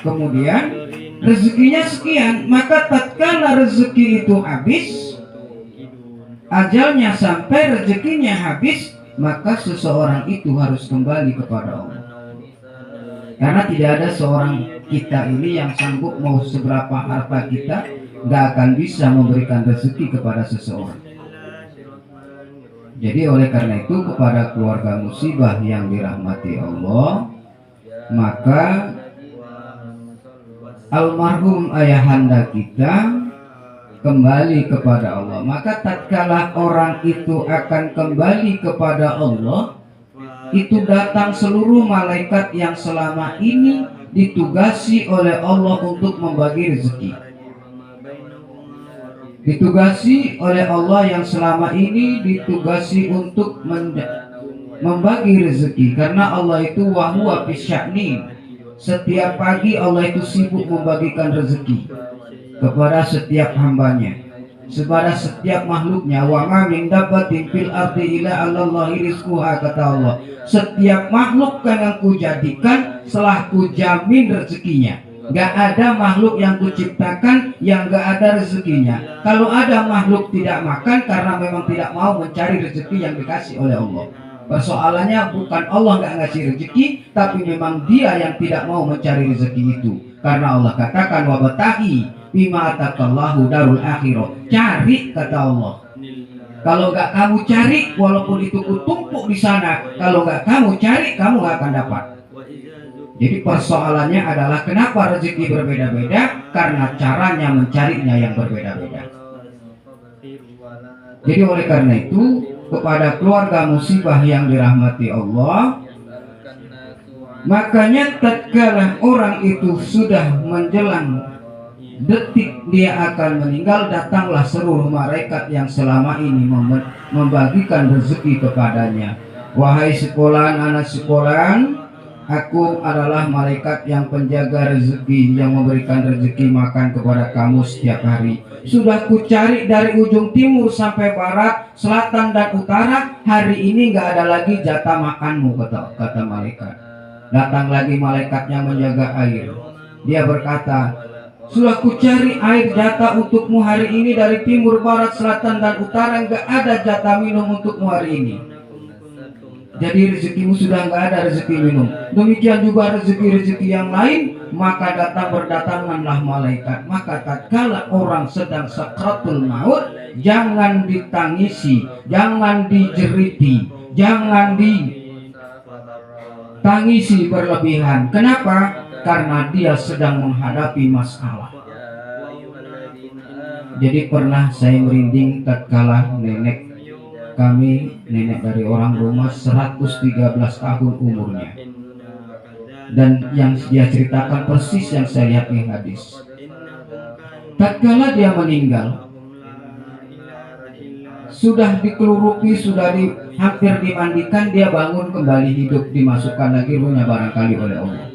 kemudian rezekinya sekian, maka tatkala rezeki itu habis, ajalnya sampai rezekinya habis, maka seseorang itu harus kembali kepada Allah. Karena tidak ada seorang kita ini yang sanggup mau seberapa harta kita, nggak akan bisa memberikan rezeki kepada seseorang. Jadi oleh karena itu kepada keluarga musibah yang dirahmati Allah, maka almarhum ayahanda kita kembali kepada Allah. Maka tatkala orang itu akan kembali kepada Allah, itu datang seluruh malaikat yang selama ini ditugasi oleh Allah untuk membagi rezeki. Ditugasi oleh Allah yang selama ini ditugasi untuk membagi rezeki, karena Allah itu wahuwa bisya'ni. Setiap pagi Allah itu sibuk membagikan rezeki kepada setiap hambanya, kepada setiap makhluknya. Wa ma min dabbatin fil ardi illa 'alallahi rizquha, kata Allah. Setiap makhluk yang kujadikan setelah kujamin rezekinya. Gak ada makhluk yang kuciptakan yang gak ada rezekinya. Kalau ada makhluk tidak makan karena memang tidak mau mencari rezeki yang dikasih oleh Allah. Persoalannya bukan Allah gak ngasih rezeki, tapi memang dia yang tidak mau mencari rezeki itu. Karena Allah katakan wabatahi bima atakallahu darul akhirah. Cari, kata Allah. Kalau gak kamu cari, walaupun itu kutumpuk di sana, kalau gak kamu cari, kamu gak akan dapat. Jadi persoalannya adalah kenapa rezeki berbeda-beda? Karena caranya mencarinya yang berbeda-beda. Jadi oleh karena itu, kepada keluarga musibah yang dirahmati Allah, makanya tatkala orang itu sudah menjelang detik dia akan meninggal, datanglah seluruh malaikat yang selama ini membagikan rezeki kepadanya. Wahai sekolahan, anak sekolahan, aku adalah malaikat yang penjaga rezeki, yang memberikan rezeki makan kepada kamu setiap hari. Sudah kucari dari ujung timur sampai barat, selatan dan utara. Hari ini gak ada lagi jatah makanmu, kata malaikat. Datang lagi malaikatnya menjaga air. Dia berkata, sudah kucari air jatah untukmu hari ini dari timur, barat, selatan dan utara. Gak ada jatah minum untukmu hari ini. Jadi rezekimu sudah nggak ada rezeki minum. Demikian juga rezeki-rezeki yang lain. Maka berdatanganlah malaikat. Maka tatkala orang sedang sakratul maut, jangan ditangisi, jangan dijeriti, jangan ditangisi berlebihan. Kenapa? Karena dia sedang menghadapi masalah. Jadi pernah saya merinding tatkala nenek kami, nenek dari orang rumah, 113 tahun umurnya. Dan yang dia ceritakan persis yang saya lihat di hadis. Tatkala dia meninggal, sudah dikeluruki, sudah hampir dimandikan, dia bangun kembali hidup, dimasukkan lagi ruhnya barangkali oleh Allah.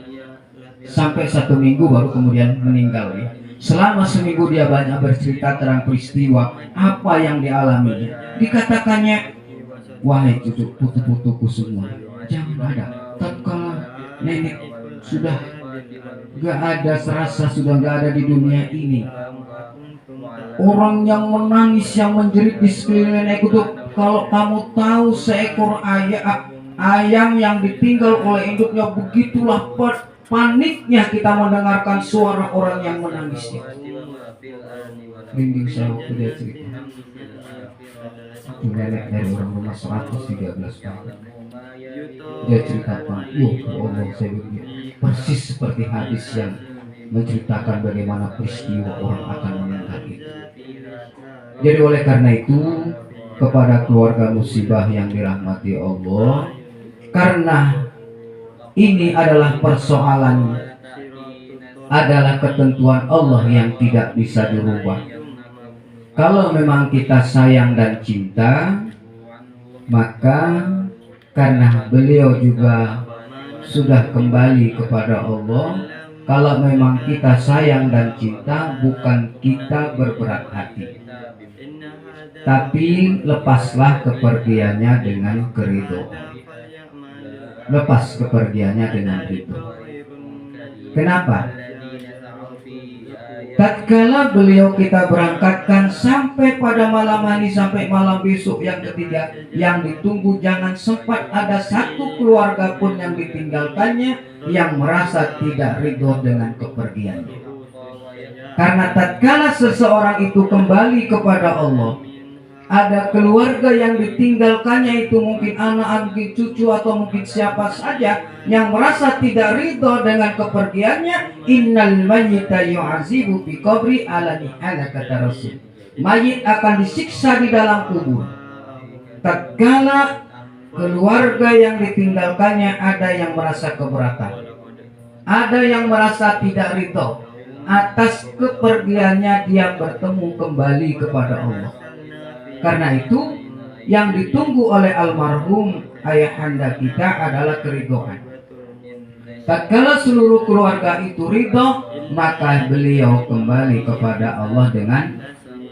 Sampai 1 minggu baru kemudian meninggal ya. Selama seminggu dia banyak bercerita tentang peristiwa apa yang dialaminya. Dikatakannya, wahai cucu putu-putuku semua, jangan ada. Tatkala nenek sudah gak ada serasa, sudah gak ada di dunia ini, orang yang menangis, yang menjerit di sekeliling nenek itu, kalau kamu tahu seekor ayam yang ditinggal oleh induknya, begitulah paniknya kita mendengarkan suara orang yang menangisnya. Rinding saya waktu dia cerita. Itu nenek dari orang rumah 113 tahun. Dia ceritakan, ya Allah, saya begini. Persis seperti hadis yang menceritakan bagaimana peristiwa orang akan meninggal itu. Jadi oleh karena itu, kepada keluarga musibah yang dirahmati Allah, karena ini adalah persoalan, adalah ketentuan Allah yang tidak bisa dirubah. Kalau memang kita sayang dan cinta, maka karena beliau juga sudah kembali kepada Allah, kalau memang kita sayang dan cinta, bukan kita berberat hati, tapi lepaslah kepergiannya dengan keridhaan. Lepas kepergiannya dengan ridho. Kenapa? Tatkala beliau kita berangkatkan sampai pada malam hari, sampai malam besok yang ketiga, yang ditunggu jangan sempat ada satu keluarga pun yang ditinggalkannya yang merasa tidak ridho dengan kepergiannya. Karena tatkala seseorang itu kembali kepada Allah, ada keluarga yang ditinggalkannya, itu mungkin anak, mungkin cucu, atau mungkin siapa saja yang merasa tidak ridho dengan kepergiannya. Innal mayyita yu'azibu fi qabri ala nihala, kata Rasul. Mayit akan disiksa di dalam kubur. Tatkala keluarga yang ditinggalkannya ada yang merasa keberatan, ada yang merasa tidak ridho atas kepergiannya, dia bertemu kembali kepada Allah. Karena itu yang ditunggu oleh almarhum ayahanda kita adalah keridhaan. Tatkala seluruh keluarga itu ridho, maka beliau kembali kepada Allah dengan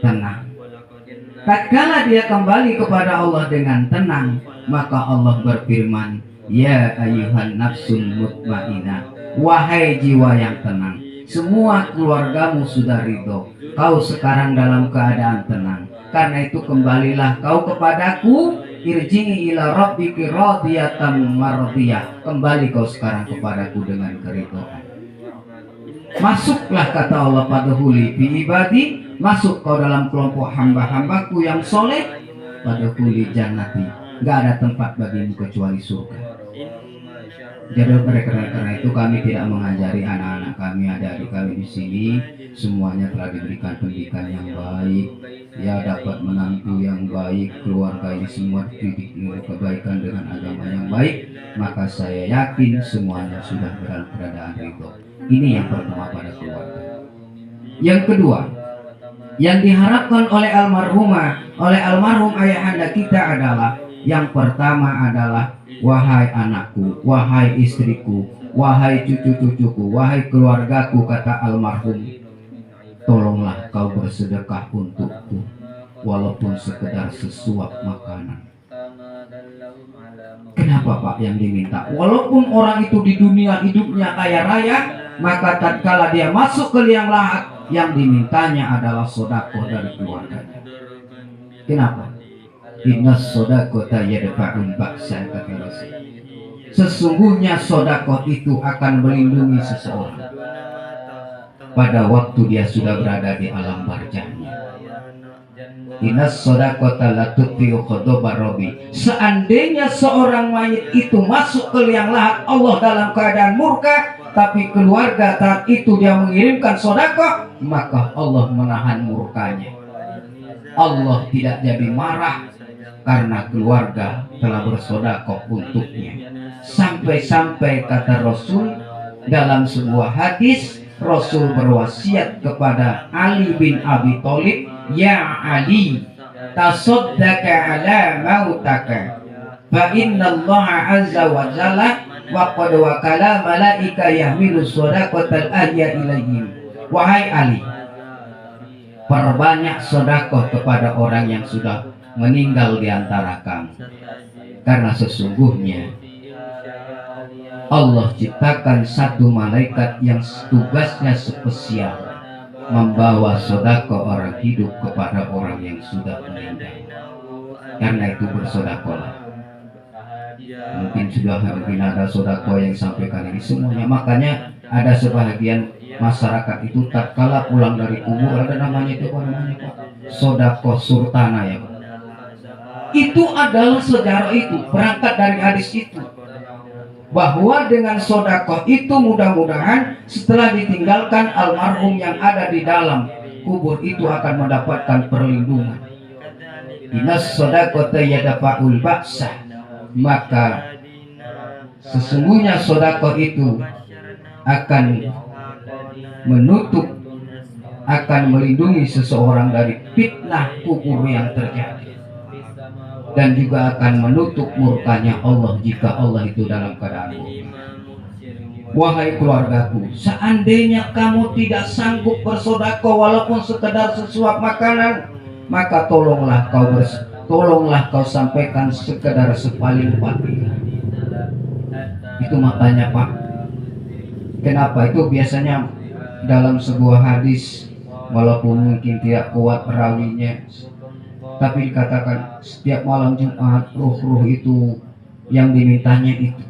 tenang. Tatkala dia kembali kepada Allah dengan tenang, maka Allah berfirman, ya ayyuhan nafsul mutmainnah, wahai jiwa yang tenang, semua keluargamu sudah ridho, kau sekarang dalam keadaan tenang. Karena itu kembalilah kau kepadaku, irji'i ila rabbiki radiyatan mardiyah, kembali kau sekarang kepadaku dengan keridhaan. Masuklah, kata Allah, padahuli fi ibadi, masuk kau dalam kelompok hamba-hambaku yang soleh, padahuli jannati, gak ada tempat bagimu kecuali surga. Jadi karena itu kami tidak mengajari anak-anak kami, adik-adik kami di sini, semuanya telah diberikan pendidikan yang baik, ya dapat menantu yang baik, keluarga ini semua dididik dengan kebaikan dengan agama yang baik, maka saya yakin semuanya sudah dalam keadaan ridho. Ini yang pertama pada keluarga. Yang kedua, yang diharapkan oleh almarhum ayahanda kita adalah, yang pertama adalah, wahai anakku, wahai istriku, wahai cucu-cucuku, wahai keluargaku, kata almarhum, tolonglah kau bersedekah untukku, walaupun sekedar sesuap makanan. Kenapa Pak yang diminta? Walaupun orang itu di dunia hidupnya kaya raya, maka tatkala dia masuk ke liang lahat, yang dimintanya adalah sedekah dari keluarganya. Kenapa? Inna sodakota yadfa'ul ba'sa, kata Rasul. Sesungguhnya sedekah itu akan melindungi seseorang pada waktu dia sudah berada di alam barzahnya. Inna sodakota la tutfi'u ghadabar rabbi. Seandainya seorang mayit itu masuk ke liang lahat, Allah dalam keadaan murka, tapi keluarga saat itu dia mengirimkan sedekah, maka Allah menahan murkanya. Allah tidak jadi marah karena keluarga telah bersedekah untuknya. Sampai-sampai kata Rasul dalam sebuah hadis, Rasul berwasiat kepada Ali bin Abi Thalib, ya Ali, tasaddaka ala mautaka, fa inna Allah azza wa jalla wa qad wakala malaika yahmilu sadaqatal ahya ilaihim. Wahai Ali, perbanyak sedekah kepada orang yang sudah meninggal di antara kamu, karena sesungguhnya Allah ciptakan satu malaikat yang tugasnya spesial membawa sedekah orang hidup kepada orang yang sudah meninggal. Karena itu bersedekahlah. Mungkin ada sedekah yang sampaikan ini semuanya. Makanya ada sebahagian masyarakat itu tatkala pulang dari kubur, ada namanya itu apa namanya Pak? Sedekah surtana ya Pak. Itu adalah sejarah itu, berangkat dari hadis itu, bahwa dengan sedekah itu mudah-mudahan setelah ditinggalkan almarhum yang ada di dalam kubur itu akan mendapatkan perlindungan. Inas sedekah yadfa'ul ba'sa, maka sesungguhnya sedekah itu akan menutup, akan melindungi seseorang dari fitnah kubur yang terjadi, dan juga akan menutup murkanya Allah jika Allah itu dalam keadaan murka. Wahai keluargaku, seandainya kamu tidak sanggup bersedekah walaupun sekedar sesuap makanan, maka tolonglah kau sampaikan sekedar sepaling Fatihah. Itu makanya Pak, kenapa itu biasanya dalam sebuah hadis walaupun mungkin tidak kuat perawinya, tapi dikatakan setiap malam Jumat ruh-ruh itu yang dimintanya itu.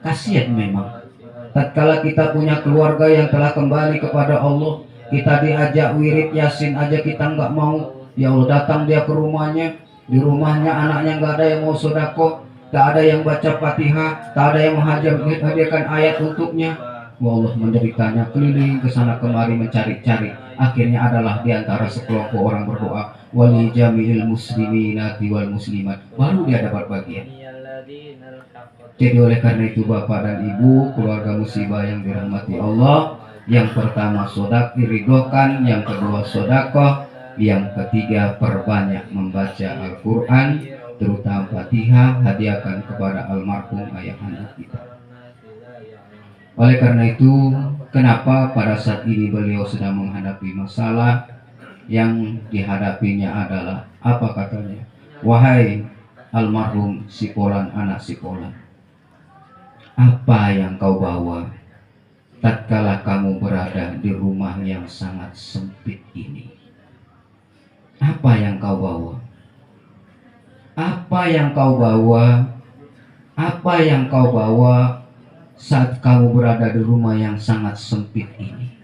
Kasihan memang. Tatkala kita punya keluarga yang telah kembali kepada Allah, kita diajak wirid Yasin aja kita nggak mau. Ya Allah, datang dia ke rumahnya, di rumahnya anaknya nggak ada yang mau sodako, tak ada yang baca Fatihah, tak ada yang menghadiahkan ayat untuknya. Allah menderitanya keliling ke sana kemari mencari-cari. Akhirnya adalah di antara sekelompok orang berdoa, wali jamil musliminati wal muslimat, baru dia dapat bagian. Jadi oleh karena itu Bapak dan Ibu, keluarga musibah yang dirahmati Allah, yang pertama sodak diridhokan, yang kedua sodakoh, yang ketiga perbanyak membaca Al-Quran, terutama Fatihah, hadiahkan kepada almarhum ayahanda kita. Oleh karena itu, kenapa pada saat ini beliau sedang menghadapi masalah, yang dihadapinya adalah apa katanya? Wahai almarhum Sipolan, anak Sipolan, apa yang kau bawa tatkala kamu berada di rumah yang sangat sempit ini? Apa yang kau bawa? Apa yang kau bawa? Apa yang kau bawa saat kamu berada di rumah yang sangat sempit ini?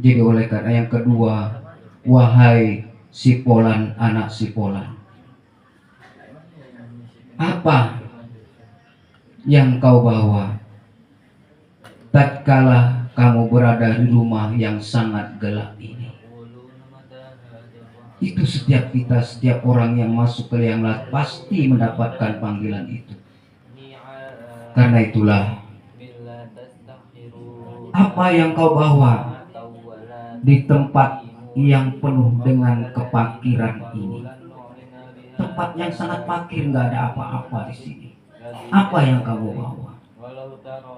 Jadi oleh karena yang kedua, wahai Sipolan, anak Sipolan, apa yang kau bawa tatkala kamu berada di rumah yang sangat gelap ini? Itu setiap kita, setiap orang yang masuk ke liang lahat pasti mendapatkan panggilan itu. Karena itulah, apa yang kau bawa di tempat yang penuh dengan kepakiran ini, tempat yang sangat pakir, nggak ada apa-apa di sini, apa yang kamu bawa?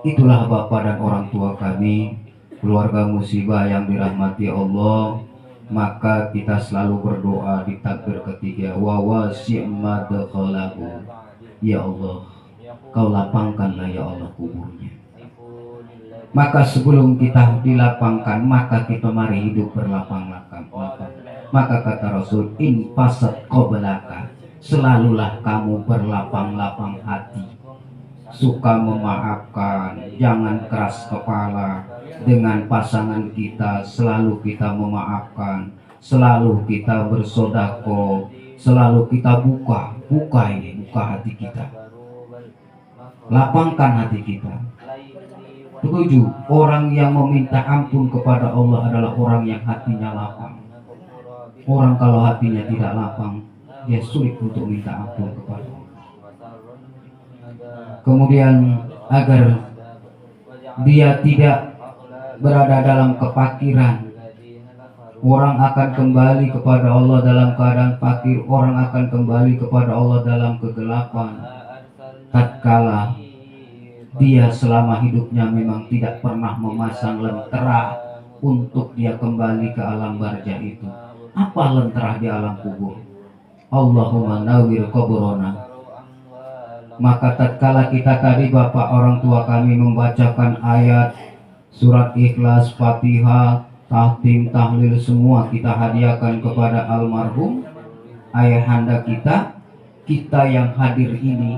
Itulah Bapak dan orang tua kami, keluarga musibah yang dirahmati Allah. Maka kita selalu berdoa di takbir ketiga, wa wasi' madkhalahu, ya Allah, kau lapangkanlah ya Allah kuburnya. Maka sebelum kita dilapangkan, maka kita mari hidup berlapang-lapang. Maka kata Rasul, in fasad qablaka, selalulah kamu berlapang-lapang hati, suka memaafkan, jangan keras kepala dengan pasangan kita, selalu kita memaafkan, selalu kita bersodako, selalu kita buka hati kita, lapangkan hati kita. Ketujuh, orang yang meminta ampun kepada Allah adalah orang yang hatinya lapang. Orang kalau hatinya tidak lapang, dia sulit untuk minta ampun kepada Allah. Kemudian agar dia tidak berada dalam kepakiran, orang akan kembali kepada Allah dalam keadaan fakir, orang akan kembali kepada Allah dalam kegelapan tatkala dia selama hidupnya memang tidak pernah memasang lentera untuk dia kembali ke alam barzah itu. Apa lentera di alam kubur? Allahumma nawwir kuburana. Maka tatkala kita tadi Bapak orang tua kami membacakan ayat surat Ikhlas, Fatihah, tahtim, tahlil, semua kita hadiahkan kepada almarhum ayahanda kita. Kita yang hadir ini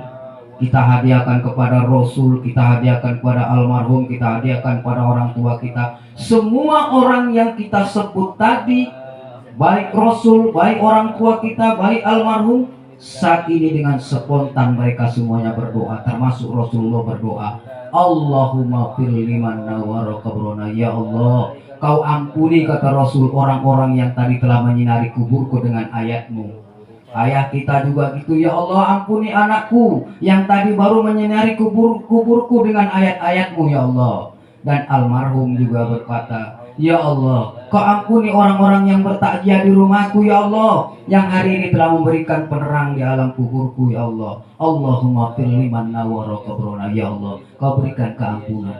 kita hadiahkan kepada Rasul, kita hadiahkan kepada almarhum, kita hadiahkan kepada orang tua kita. Semua orang yang kita sebut tadi, baik Rasul, baik orang tua kita, baik almarhum, saat ini dengan spontan mereka semuanya berdoa, termasuk Rasulullah berdoa, Allahumma fir liman nawwara qabrana, ya Allah, kau ampuni, kata Rasul, orang-orang yang tadi telah menyinari kuburku dengan ayatmu. Ayah kita juga gitu, ya Allah, ampuni anakku yang tadi baru menyinari kuburku dengan ayat-ayatmu, ya Allah. Dan almarhum juga berkata, ya Allah, kau ampuni orang-orang yang bertakziah di rumahku, ya Allah, yang hari ini telah memberikan penerang di alam kuburku, ya Allah. Allahumma fir liman nawwara qabrana, ya Allah, kau berikan keampunan.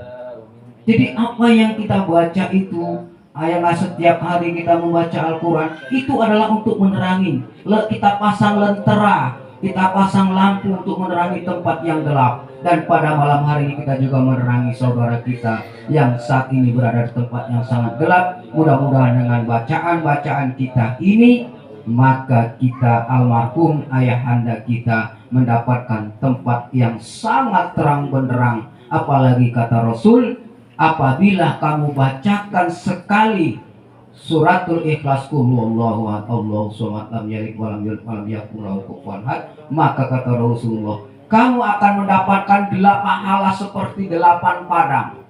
Jadi apa yang kita baca itu, ayatlah setiap hari kita membaca Al-Quran, itu adalah untuk menerangi. Kita pasang lentera, kita pasang lampu untuk menerangi tempat yang gelap. Dan pada malam hari ini kita juga menerangi saudara kita yang saat ini berada di tempat yang sangat gelap. Mudah-mudahan dengan bacaan-bacaan kita ini, maka kita almarhum ayahanda kita mendapatkan tempat yang sangat terang benderang. Apalagi kata Rasul, apabila kamu bacakan sekali suratul ikhlas, qul huwallahu ahad Allahu samad lam yalid walam yulad walam yakul lahu kufuwan ahad, maka kata Rasulullah, kamu akan mendapatkan 8 pahala seperti 8 padang.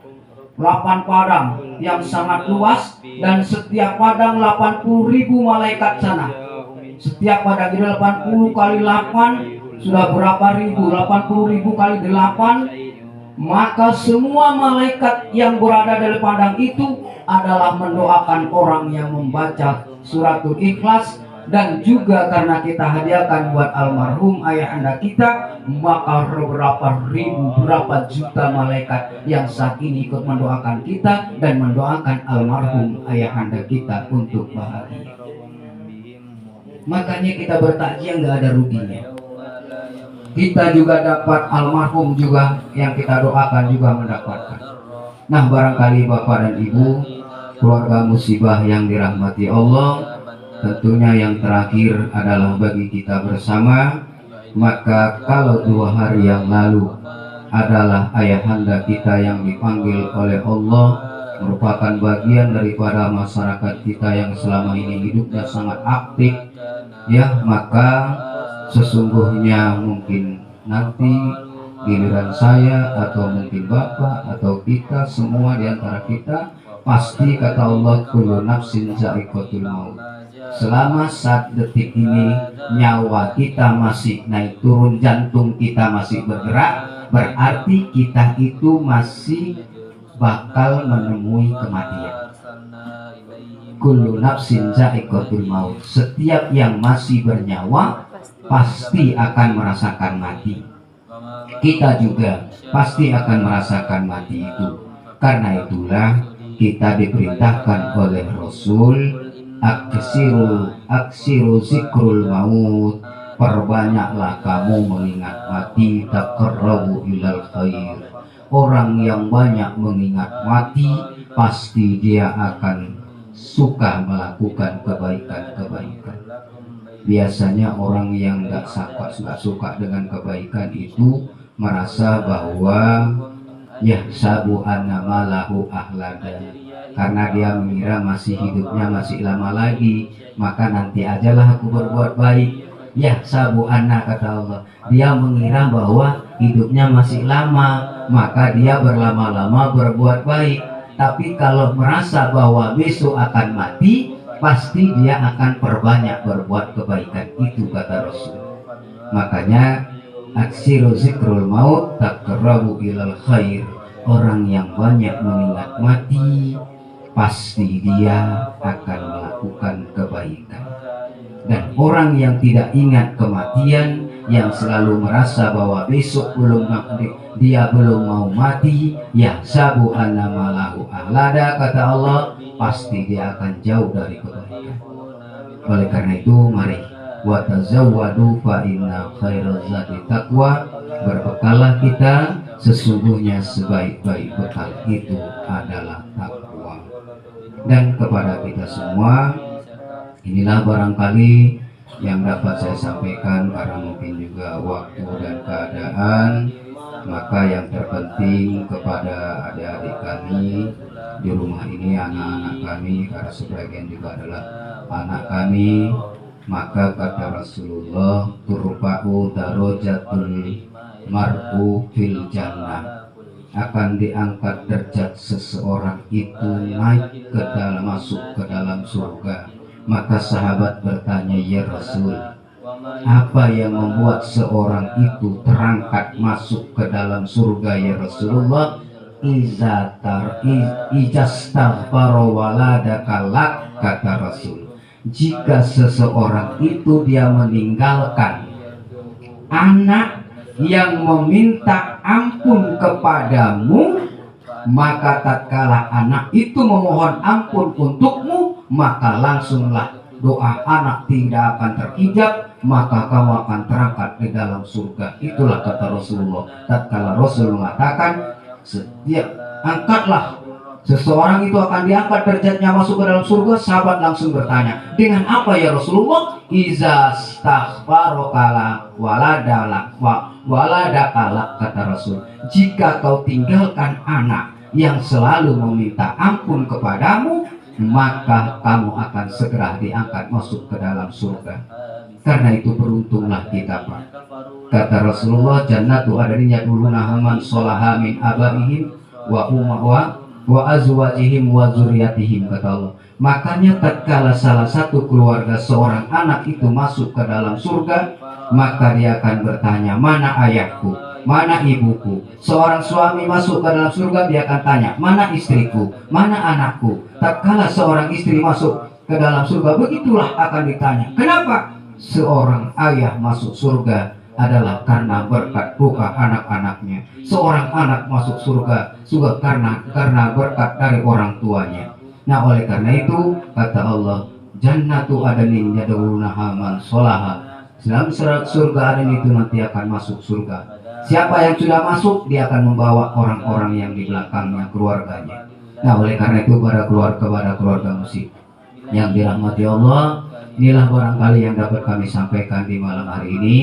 8 padang yang sangat luas, dan setiap padang 80.000 malaikat sana. Setiap padang itu 80 kali 8 sudah berapa ribu? 80.000 kali 8, maka semua malaikat yang berada dari padang itu adalah mendoakan orang yang membaca suratul ikhlas. Dan juga karena kita hadiahkan buat almarhum ayahanda kita, maka berapa ribu, berapa juta malaikat yang saat ini ikut mendoakan kita dan mendoakan almarhum ayahanda kita untuk bahagia. Makanya kita bertakziah nggak ada ruginya. Kita juga dapat, almarhum juga yang kita doakan juga mendapatkan. Nah, barangkali Bapak dan Ibu, keluarga musibah yang dirahmati Allah, tentunya yang terakhir adalah bagi kita bersama. Maka kalau 2 hari yang lalu adalah ayahanda kita yang dipanggil oleh Allah, merupakan bagian daripada masyarakat kita yang selama ini hidupnya sangat aktif, ya, maka sesungguhnya mungkin nanti giliran saya atau mungkin Bapak atau kita semua di antara kita, pasti kata Allah, kullu nafsin za'iqatul maut. Selama saat detik ini nyawa kita masih naik turun, jantung kita masih bergerak, berarti kita itu masih bakal menemui kematian. Kullu nafsin za'iqatul maut. Setiap yang masih bernyawa pasti akan merasakan mati. Kita juga pasti akan merasakan mati itu. Karena itulah kita diperintahkan oleh Rasul, aksiru zikrul maut, perbanyaklah kamu mengingat mati, taqarrabu ilal khair. Orang yang banyak mengingat mati pasti dia akan suka melakukan kebaikan-kebaikan. Biasanya orang yang nggak suka dengan kebaikan itu merasa bahwa yahsabu anna malahu ahlada, karena dia mengira masih hidupnya masih lama lagi, maka nanti ajalah aku berbuat baik. Yahsabu anna, kata Allah, dia mengira bahwa hidupnya masih lama, maka dia berlama-lama berbuat baik. Tapi kalau merasa bahwa besok akan mati, pasti dia akan perbanyak berbuat kebaikan. Itu kata Rasul. Makanya aksiru zikrul maut taqarrabu ilal khair. Orang yang banyak mengingat mati pasti dia akan melakukan kebaikan. Dan orang yang tidak ingat kematian, yang selalu merasa bahwa besok dia belum mau mati, ya sabu anna malahu ahlada, kata Allah, pasti dia akan jauh dari kebaikan. Oleh karena itu, mari wa tazawwadu fa inna khairaz zadi taqwa. Berbekalah kita, sesungguhnya sebaik-baik bekal itu adalah takwa. Dan kepada kita semua, inilah barangkali yang dapat saya sampaikan, karena mungkin juga waktu dan keadaan. Maka yang terpenting kepada adik-adik kami di rumah ini, anak-anak kami, karena sebagian juga adalah anak kami, maka kata Rasulullah, turfa'u darajatul mar'u fil jannah, akan diangkat derajat seseorang itu naik ke dalam, masuk ke dalam surga. Maka sahabat bertanya, ya Rasul, apa yang membuat seorang itu terangkat masuk ke dalam surga ya Rasulullah? Ijastaghfara waladaka, kata Rasul, jika seseorang itu dia meninggalkan anak yang meminta ampun kepadamu, maka tatkala anak itu memohon ampun untukmu, maka langsunglah doa anak tidak akan terhijab, maka kamu akan terangkat di dalam surga. Itulah kata Rasulullah. Tatkala Rasul mengatakan, setiap angkatlah, seseorang itu akan diangkat derajatnya masuk ke dalam surga. Sahabat langsung bertanya, dengan apa ya Rasulullah? Iza staghfarokala waladakala, kata Rasul, jika kau tinggalkan anak yang selalu meminta ampun kepadamu, maka kamu akan segera diangkat masuk ke dalam surga. Karena itu beruntunglah kita, Pak. Kata Rasulullah, jannatu adaninya duluna haman solaha min abaihim wa azwajihim wa zuriyatihim, kata Allah. Makanya tatkala salah satu keluarga seorang anak itu masuk ke dalam surga, maka dia akan bertanya, mana ayahku, mana ibuku. Seorang suami masuk ke dalam surga, dia akan tanya, mana istriku, mana anakku. Tatkala seorang istri masuk ke dalam surga, begitulah akan ditanya. Kenapa seorang ayah masuk surga? Adalah karena berkat doa anak-anaknya. Seorang anak masuk surga juga karena berkat dari orang tuanya. Nah, oleh karena itu kata Allah, jannatu adnin yad'unaha man sholaha. Dalam surga adnin itu nanti akan masuk surga. Siapa yang sudah masuk, dia akan membawa orang-orang yang di belakangnya, keluarganya. Nah, oleh karena itu kepada keluarga musik yang dirahmati Allah, inilah barangkali yang dapat kami sampaikan di malam hari ini.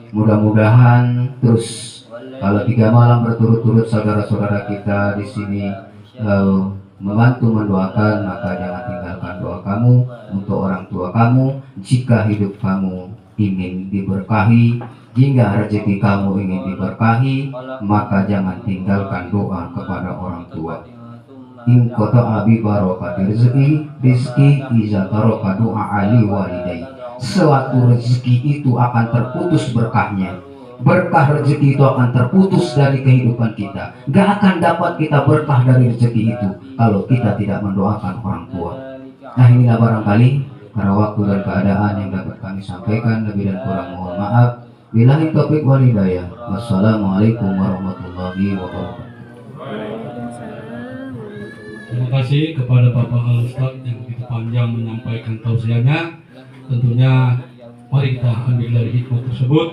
Mudah-mudahan terus kalau 3 malam berturut-turut saudara-saudara kita di sini membantu mendoakan, maka jangan tinggalkan doa kamu untuk orang tua kamu. Jika hidup kamu ingin diberkahi, jika rezeki kamu ingin diberkahi, maka jangan tinggalkan doa kepada orang tua. In kota abi barokati rizki iza taroka doa ali walidai. Suatu rezeki itu akan terputus berkahnya. Berkah rezeki itu akan terputus dari kehidupan kita. Gak akan dapat kita berkah dari rezeki itu kalau kita tidak mendoakan orang tua. Nah, inilah barangkali karena waktu dan keadaan yang dapat kami sampaikan. Lebih dan kurang mohon maaf. Billahi taufiq wal hidayah. Wassalamualaikum warahmatullahi wabarakatuh. Terima kasih kepada Bapak Al-Ustaz yang begitu panjang menyampaikan tausiahnya. Tentunya mari kita ambil dari hikmah tersebut